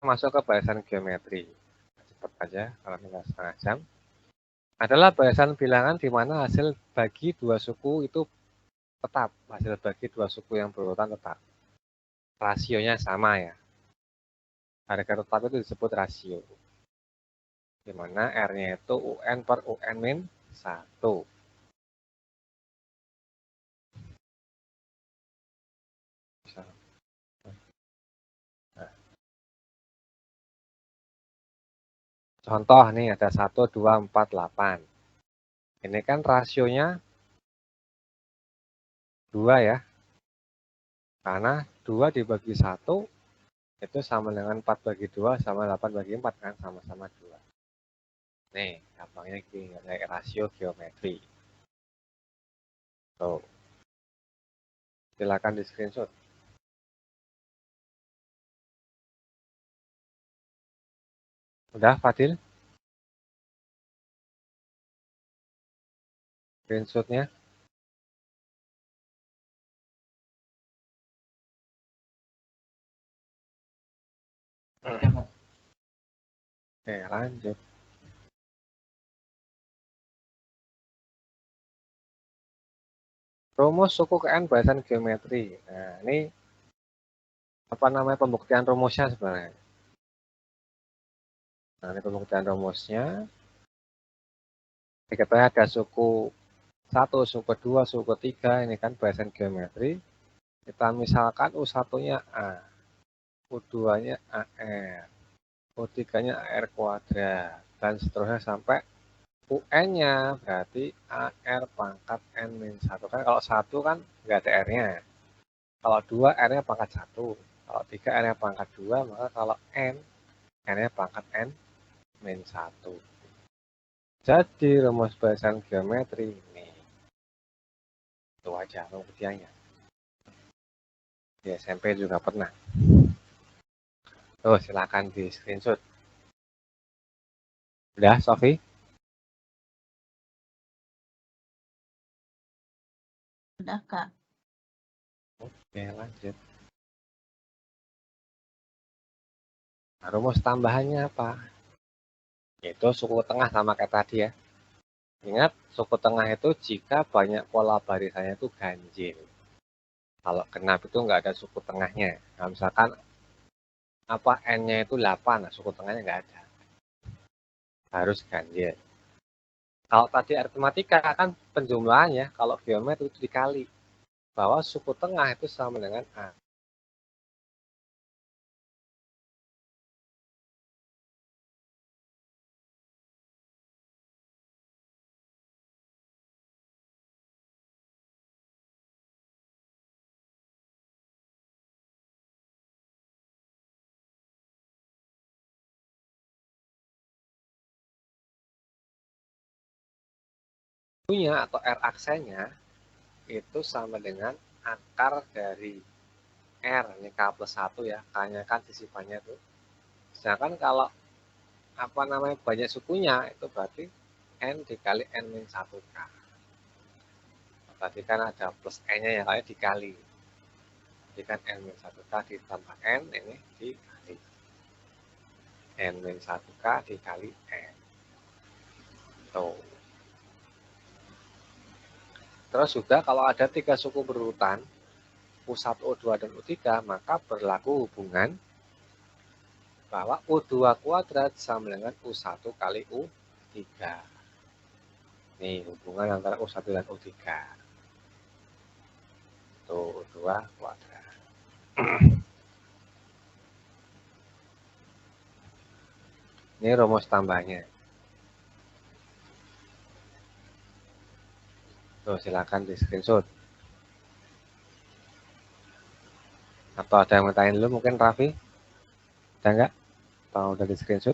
masuk ke bahasan geometri. Cepat aja kalau tinggal setengah jam. Adalah bahasan bilangan di mana hasil bagi dua suku itu tetap. Hasil bagi dua suku yang berurutan tetap. Rasionya sama ya. Harga tetap itu disebut rasio. Di mana R-nya itu UN per UN min 1. Nah, contoh nih ada 1, 2, 4, 8. Ini kan rasionya 2 ya. Karena 2 dibagi 1 itu sama dengan 4 bagi 2 sama 8 bagi 4 kan sama-sama 2. Nih, gampangnya gini, kayak rasio geometri. Tuh. Silakan di screenshot. Udah, Fadil? Screenshotnya? Oke, lanjut. Rumus suku KN bahasan geometri. Nah, ini apa namanya pembuktian rumusnya sebenarnya. Nah, ini pembuktian rumusnya. Kita ada suku 1, suku 2, suku 3. Ini kan bahasan geometri. Kita misalkan U1-nya A. U2-nya AR. U3-nya AR kuadrat. Dan seterusnya sampai UN-nya berarti AR pangkat N-1. Kan kalau 1 kan nggak ada R-nya. Kalau 2 R-nya pangkat 1. Kalau 3 R-nya pangkat 2, maka kalau N, N-nya pangkat N-1. Jadi rumus bahasan geometri ini. Itu aja pembuktiannya. Di SMP juga pernah. Tuh, silakan di screenshot. Udah, Sofi? Udah, Kak. Oke, lanjut. Nah, rumus tambahannya apa? Yaitu suku tengah sama kayak tadi ya. Ingat, suku tengah itu jika banyak pola barisannya itu ganjil. Kalau genap itu nggak ada suku tengahnya. Nah, misalkan apa N-nya itu 8, nah suku tengahnya nggak ada. Harus ganjil. Kalau tadi aritmatika kan penjumlahannya, kalau geometri itu dikali. Bahwa suku tengah itu sama dengan A. Sukunya atau R aksennya itu sama dengan akar dari R, ini K plus 1 ya, K-nya kan sisipannya itu. Sedangkan kalau apa namanya banyak sukunya, itu berarti N dikali N-1K. Tadi kan ada plus N-nya ya, kayak dikali. Jadi kan N-1K ditambah N, ini dikali. N-1K dikali N. Tuh. Terus juga kalau ada 3 suku berurutan, U1, U2, dan U3, maka berlaku hubungan bahwa U2 kuadrat sama dengan U1 kali U3. Nih, hubungan antara U1 dan U3. Tuh, U2 kuadrat. Ini rumus tambahnya. Tuh, silakan di screenshot. Atau ada yang mau dulu mungkin Raffi? Ada nggak? Atau udah di screenshot?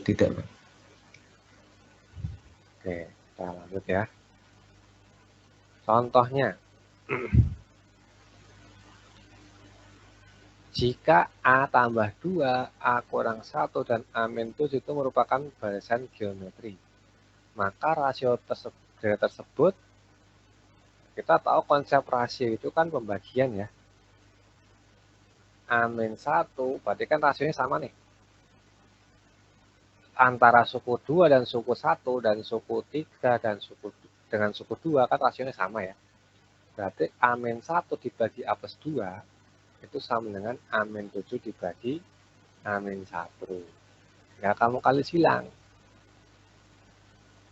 Tidak, Pak. Oke, kita lanjut ya. Contohnya, jika A tambah 2, A kurang 1, dan A min 7 itu merupakan barisan geometri. Maka rasio tersebut, kita tahu konsep rasio itu kan pembagian ya. A-1, berarti kan rasionya sama nih. Antara suku 2 dan suku 1 dan suku 3 dan dengan suku 2 kan rasionya sama ya. Berarti A-1 dibagi A+2 itu sama dengan A-7 dibagi A-1. Ya kamu kali silang.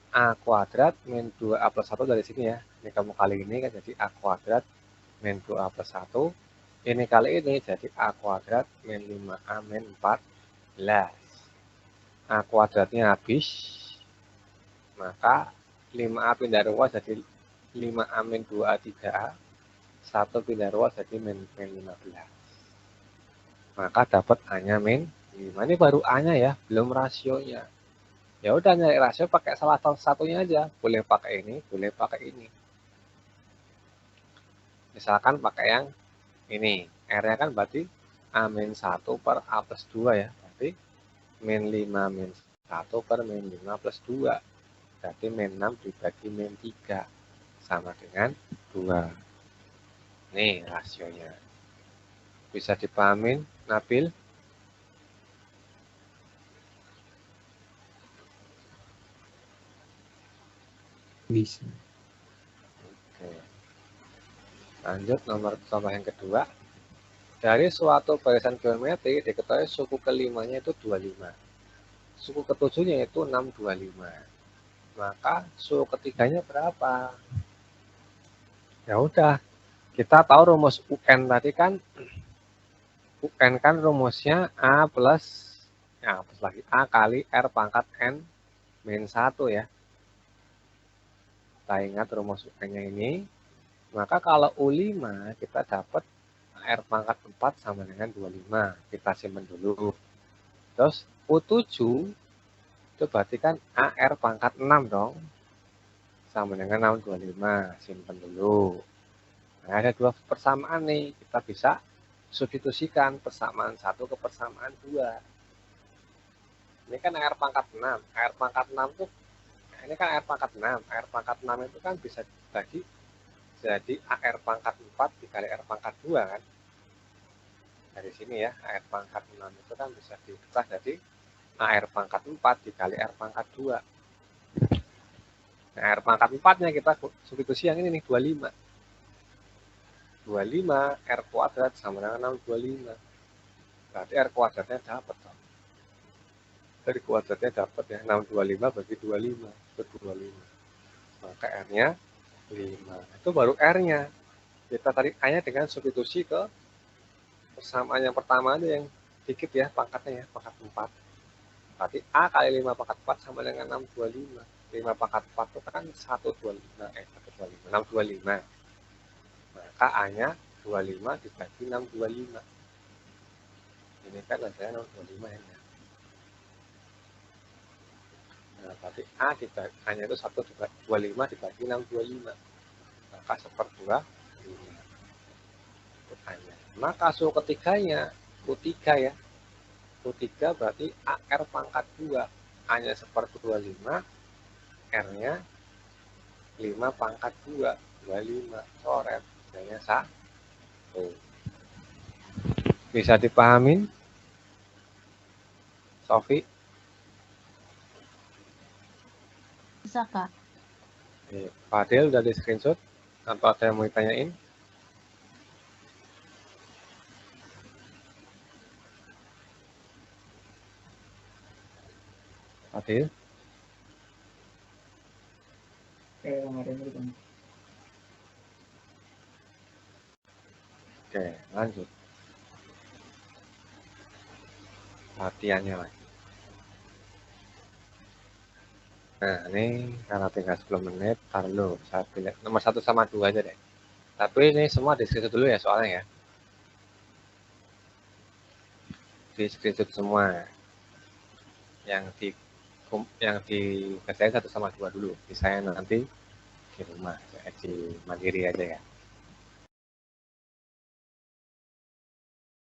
A kuadrat min 2A+1 dari sini ya. Ini kamu kali ini kan jadi A kuadrat min 2A+1. Ini kali ini jadi A kuadrat min 5A min 14. A kuadratnya habis. Maka 5A pindah ruas jadi 5A min 2A 3A. 1 pindah ruas jadi min 15. Maka dapat A-nya min 5. Ini baru A-nya ya, belum rasionya. Ya udah nyari rasio pakai salah satunya aja. Boleh pakai ini, boleh pakai ini. Misalkan pakai yang ini. R-nya kan berarti A-1 per A+2 ya. Berarti min 5 min 1 per min 5 plus 2. Berarti min 6 dibagi min 3. Sama dengan 2. Nih rasionya. Bisa dipahamin, Nabil? Bisa. Oke. Lanjut contoh yang kedua. Dari suatu barisan geometri diketahui suku kelimanya itu 25. Suku ketujuhnya itu 625. Maka suku ketiganya berapa? Ya udah, kita tahu rumus UN tadi kan. UN kan rumusnya A plus lagi A kali R pangkat N min 1 ya. Kita ingat rumus UN-nya ini. Maka kalau U5 kita dapat R pangkat 4 sama dengan 25. Kita simpan dulu. Terus U7 itu berarti kan AR pangkat 6 dong. Sama dengan 625. Simpan dulu. Nah, ada dua persamaan nih. Kita bisa substitusikan persamaan 1 ke persamaan 2. Ini kan AR pangkat 6. AR pangkat 6 tuh ini kan AR pangkat 6. AR pangkat 6 itu kan bisa dibagi jadi AR pangkat 4 dikali R pangkat 2 kan. Dari sini ya, AR pangkat 6 itu kan bisa dipecah jadi AR pangkat 4 dikali R pangkat 2. Nah, R pangkat 4-nya kita substitusi yang ini nih, 25. 25 R kuadrat sama dengan 625. Berarti R kuadratnya dapat dong. Dari kuadratnya dapat ya, 625 bagi 25 itu 25. Maka R-nya 5. Itu baru R-nya. Kita tarik A-nya dengan substitusi ke persamaan yang pertama aja yang dikit ya, pangkatnya ya, pangkat 4. Berarti A kali 5 pangkat 4 sama dengan 625. 5 pangkat 4 itu kan 125. 625. Maka A-nya 25 dibagi 625. Ini kan adanya 625 ya. Nah, berarti A-nya itu 125 dibagi 625. Maka 1/25. Itu A-nya. Maka suku ketiganya, U3 ya. U3 berarti AR pangkat 2. A-nya 1/25. R-nya 5 pangkat 2. 25. Coret. Jadinya 1. Bisa dipahamin? Sofi? Bisa, Kak. Fadil udah di screenshot? Atau ada yang mau ditanyain? Fadil? Oke, lanjut. Latihannya lagi. Nah, ini karena tinggal 10 menit, taruh dulu. Saya pilih nomor 1 sama 2 aja deh. Tapi ini semua di screenshot dulu ya soalnya ya. Di screenshot semua. Yang dikerjain 1 sama 2 dulu. Saya nanti di rumah, saya di mandiri aja ya.